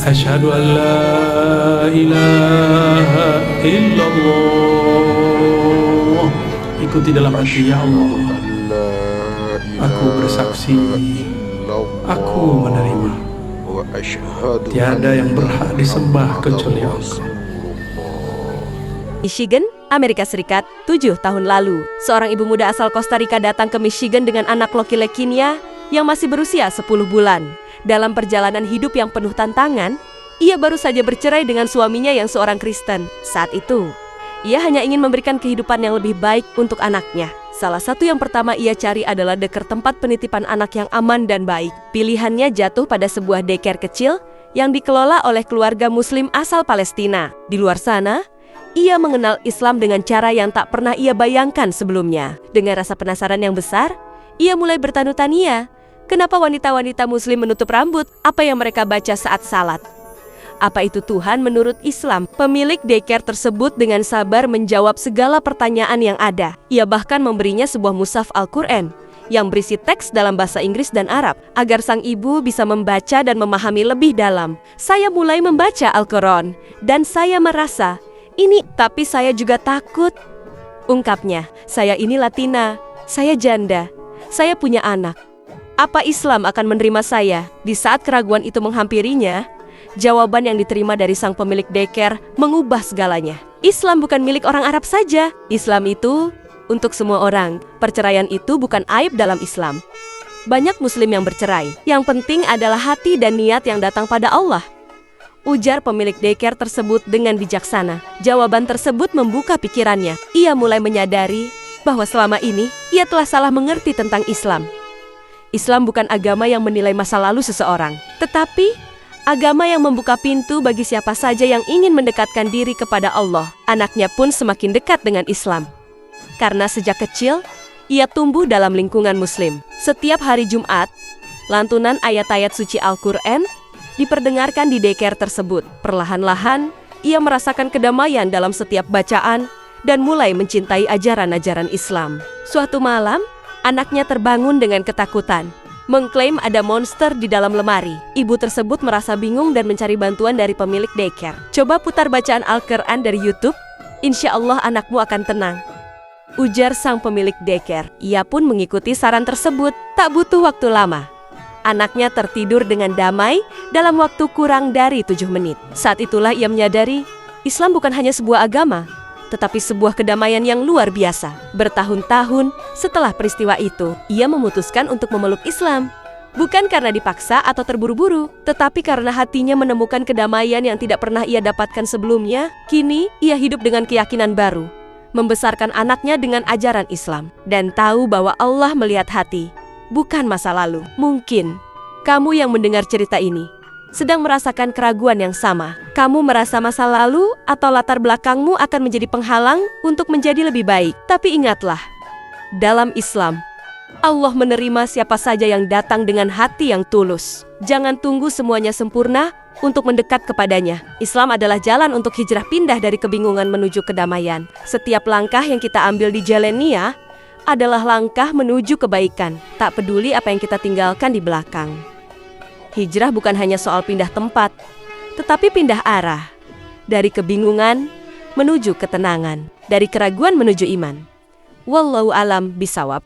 Asyhadu an la ilaha illallah. Ikuti dalam hati, ya Allah. Aku bersaksi, aku menerima. Tiada yang berhak disembah kecuali Allah. Michigan, Amerika Serikat, 7 tahun lalu, seorang ibu muda asal Costa Rica datang ke Michigan dengan anak leukemia yang masih berusia 10 bulan. Dalam perjalanan hidup yang penuh tantangan, ia baru saja bercerai dengan suaminya yang seorang Kristen. Saat itu, ia hanya ingin memberikan kehidupan yang lebih baik untuk anaknya. Salah satu yang pertama ia cari adalah daycare, tempat penitipan anak yang aman dan baik. Pilihannya jatuh pada sebuah daycare kecil yang dikelola oleh keluarga Muslim asal Palestina. Di luar sana, ia mengenal Islam dengan cara yang tak pernah ia bayangkan sebelumnya. Dengan rasa penasaran yang besar, ia mulai bertanya-tanya, kenapa wanita-wanita Muslim menutup rambut? Apa yang mereka baca saat salat? Apa itu Tuhan menurut Islam? Pemilik daycare tersebut dengan sabar menjawab segala pertanyaan yang ada. Ia bahkan memberinya sebuah mushaf Al-Quran yang berisi teks dalam bahasa Inggris dan Arab, agar sang ibu bisa membaca dan memahami lebih dalam. Saya mulai membaca Al-Quran dan saya merasa, tapi saya juga takut, ungkapnya. Saya ini Latina, saya janda, saya punya anak. Apa Islam akan menerima saya? Di saat keraguan itu menghampirinya, jawaban yang diterima dari sang pemilik daycare mengubah segalanya. Islam bukan milik orang Arab saja. Islam itu untuk semua orang. Perceraian itu bukan aib dalam Islam. Banyak Muslim yang bercerai. Yang penting adalah hati dan niat yang datang pada Allah, ujar pemilik daycare tersebut dengan bijaksana. Jawaban tersebut membuka pikirannya. Ia mulai menyadari bahwa selama ini ia telah salah mengerti tentang Islam. Islam bukan agama yang menilai masa lalu seseorang, tetapi agama yang membuka pintu bagi siapa saja yang ingin mendekatkan diri kepada Allah. Anaknya pun semakin dekat dengan Islam, karena sejak kecil ia tumbuh dalam lingkungan Muslim. Setiap hari Jumat, lantunan ayat-ayat suci Al-Quran diperdengarkan di daycare tersebut. Perlahan-lahan, ia merasakan kedamaian dalam setiap bacaan dan mulai mencintai ajaran-ajaran Islam. Suatu malam, anaknya terbangun dengan ketakutan, mengklaim ada monster di dalam lemari. Ibu tersebut merasa bingung dan mencari bantuan dari pemilik daycare. Coba putar bacaan Al-Quran dari YouTube, insya Allah anakmu akan tenang, ujar sang pemilik daycare. Ia pun mengikuti saran tersebut. Tak butuh waktu lama, anaknya tertidur dengan damai dalam waktu kurang dari 7 menit. Saat itulah ia menyadari, Islam bukan hanya sebuah agama, tetapi sebuah kedamaian yang luar biasa. Bertahun-tahun setelah peristiwa itu, ia memutuskan untuk memeluk Islam. Bukan karena dipaksa atau terburu-buru, tetapi karena hatinya menemukan kedamaian yang tidak pernah ia dapatkan sebelumnya. Kini, ia hidup dengan keyakinan baru, membesarkan anaknya dengan ajaran Islam, dan tahu bahwa Allah melihat hati, bukan masa lalu. Mungkin kamu yang mendengar cerita ini sedang merasakan keraguan yang sama. Kamu merasa masa lalu atau latar belakangmu akan menjadi penghalang untuk menjadi lebih baik. Tapi ingatlah, dalam Islam, Allah menerima siapa saja yang datang dengan hati yang tulus. Jangan tunggu semuanya sempurna untuk mendekat kepadanya. Islam adalah jalan untuk hijrah, pindah dari kebingungan menuju kedamaian. Setiap langkah yang kita ambil di jalan Nia adalah langkah menuju kebaikan, tak peduli apa yang kita tinggalkan di belakang. Hijrah bukan hanya soal pindah tempat, tetapi pindah arah. Dari kebingungan menuju ketenangan, dari keraguan menuju iman. Wallahu alam bisawab.